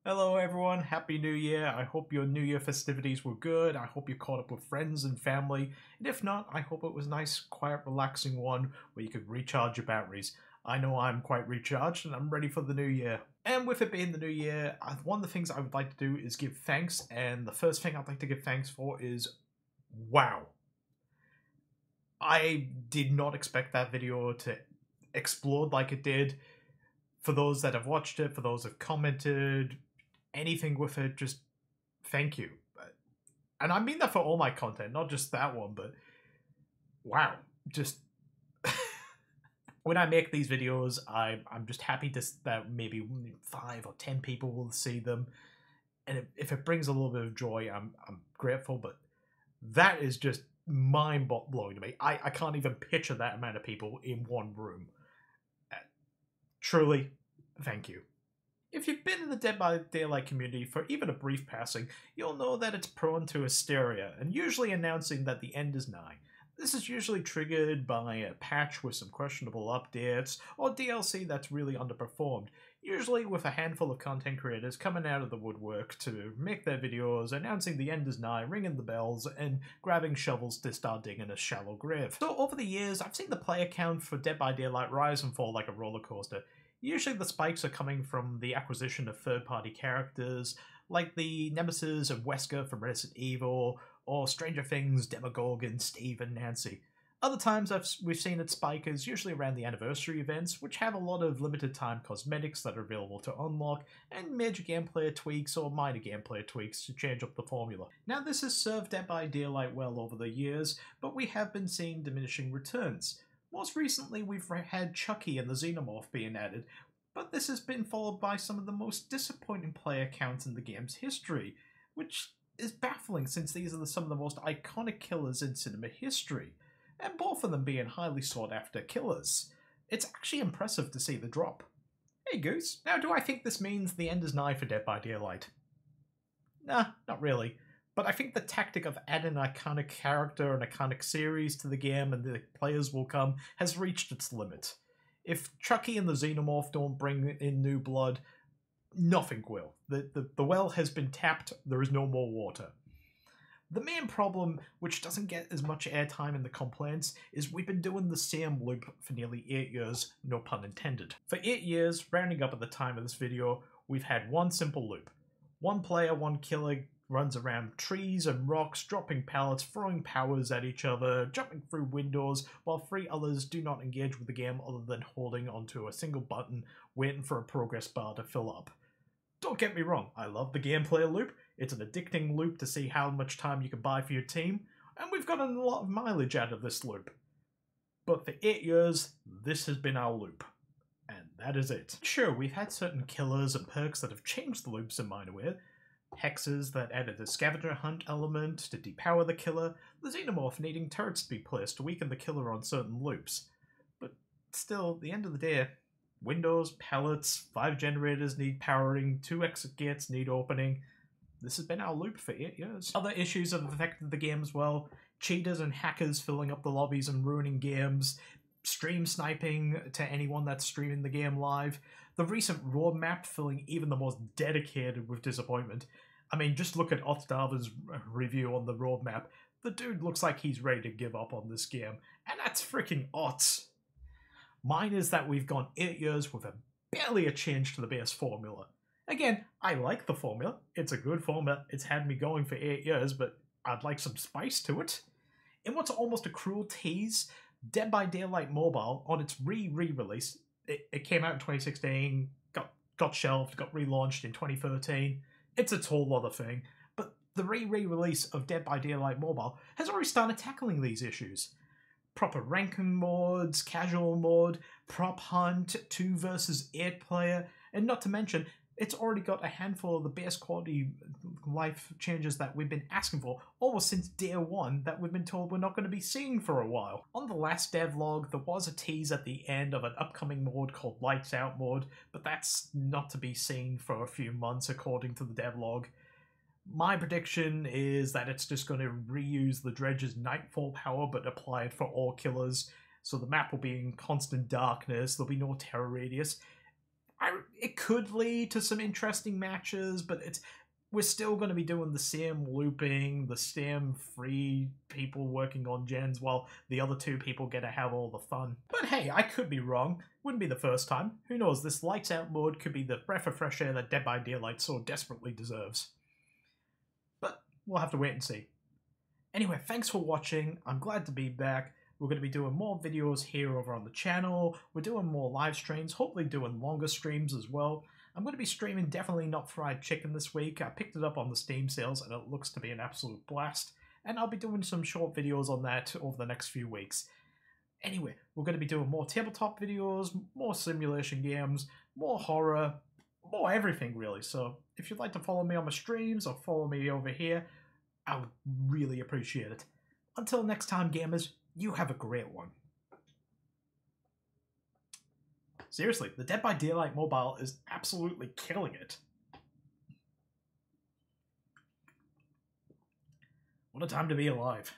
Hello everyone, Happy New Year. I hope your New Year festivities were good. I hope you caught up with friends and family. And if not, I hope it was a nice, quiet, relaxing one where you could recharge your batteries. I know I'm quite recharged and I'm ready for the new year. And with it being the new year, one of the things I would like to do is give thanks. And the first thing I'd like to give thanks for is, wow. I did not expect that video to explode like it did. For those that have watched it, for those that have commented, anything with it, just thank you. And I mean that for all my content, not just that one, but wow, just when I make these videos, I'm just happy that maybe 5 or 10 people will see them, and if it brings a little bit of joy, I'm grateful. But that is just mind blowing to me. I can't even picture that amount of people in one room. Truly, thank you. If you've been in the Dead by Daylight community for even a brief passing, you'll know that it's prone to hysteria, and usually announcing that the end is nigh. This is usually triggered by a patch with some questionable updates, or DLC that's really underperformed, usually with a handful of content creators coming out of the woodwork to make their videos, announcing the end is nigh, ringing the bells, and grabbing shovels to start digging a shallow grave. So over the years, I've seen the player count for Dead by Daylight rise and fall like a roller coaster. Usually the spikes are coming from the acquisition of third-party characters, like the Nemesis and Wesker from Resident Evil, or Stranger Things, Demogorgon, Steve, and Nancy. Other times we've seen it spike is usually around the anniversary events, which have a lot of limited time cosmetics that are available to unlock, and major gameplay tweaks or minor gameplay tweaks to change up the formula. Now this has served Dead by Daylight well over the years, but we have been seeing diminishing returns. Most recently, we've had Chucky and the Xenomorph being added, but this has been followed by some of the most disappointing player counts in the game's history, which is baffling since these are some of the most iconic killers in cinema history, and both of them being highly sought after killers. It's actually impressive to see the drop. Hey Goose, now do I think this means the end is nigh for Dead by Daylight? Nah, not really. But I think the tactic of adding an iconic character and iconic series to the game and the players will come has reached its limit. If Chucky and the Xenomorph don't bring in new blood, nothing will. The well has been tapped, there is no more water. The main problem, which doesn't get as much airtime in the complaints, is we've been doing the same loop for nearly 8 years, no pun intended. For 8 years, rounding up at the time of this video, we've had one simple loop. One player, one killer, runs around trees and rocks, dropping pallets, throwing powers at each other, jumping through windows, while 3 others do not engage with the game other than holding onto a single button, waiting for a progress bar to fill up. Don't get me wrong, I love the gameplay loop. It's an addicting loop to see how much time you can buy for your team, and we've gotten a lot of mileage out of this loop. But for 8 years, this has been our loop. And that is it. Sure, we've had certain killers and perks that have changed the loops in minor ways. Hexes that added a scavenger hunt element to depower the killer, the Xenomorph needing turrets to be placed to weaken the killer on certain loops. But still, at the end of the day, windows, pallets, 5 generators need powering, 2 exit gates need opening. This has been our loop for 8 years. Other issues have affected the game as well. Cheaters and hackers filling up the lobbies and ruining games, stream sniping to anyone that's streaming the game live, the recent roadmap filling even the most dedicated with disappointment. I mean, just look at Othdava's review on the roadmap. The dude looks like he's ready to give up on this game, and that's freaking Otz. Mine is that we've gone 8 years with barely a change to the base formula. Again, I like the formula. It's a good formula. It's had me going for 8 years, but I'd like some spice to it. In what's almost a cruel tease, Dead by Daylight Mobile, on its re-release, it came out in 2016, got shelved, got relaunched in 2013. It's a whole other thing. But the re-release of Dead by Daylight Mobile has already started tackling these issues. Proper ranking modes, casual mode, prop hunt, 2 versus 8 player, and not to mention, it's already got a handful of the base quality life changes that we've been asking for almost since day 1 that we've been told we're not going to be seeing for a while. On the last devlog, there was a tease at the end of an upcoming mode called Lights Out mode, but that's not to be seen for a few months according to the devlog. My prediction is that it's just going to reuse the Dredge's Nightfall power but apply it for all killers, so the map will be in constant darkness, there'll be no terror radius. it could lead to some interesting matches, but we're still going to be doing the same looping, the same 3 people working on gens while the other 2 people get to have all the fun. But hey, I could be wrong. Wouldn't be the first time. Who knows, this lights out mode could be the breath of fresh air that Dead by Daylight so desperately deserves. But we'll have to wait and see. Anyway, thanks for watching. I'm glad to be back. We're going to be doing more videos here over on the channel. We're doing more live streams, hopefully doing longer streams as well. I'm going to be streaming Definitely Not Fried Chicken this week. I picked it up on the Steam sales and it looks to be an absolute blast. And I'll be doing some short videos on that over the next few weeks. Anyway, we're going to be doing more tabletop videos, more simulation games, more horror, more everything really. So if you'd like to follow me on my streams or follow me over here, I would really appreciate it. Until next time, gamers, you have a great one. Seriously, the Dead by Daylight mobile is absolutely killing it. What a time to be alive.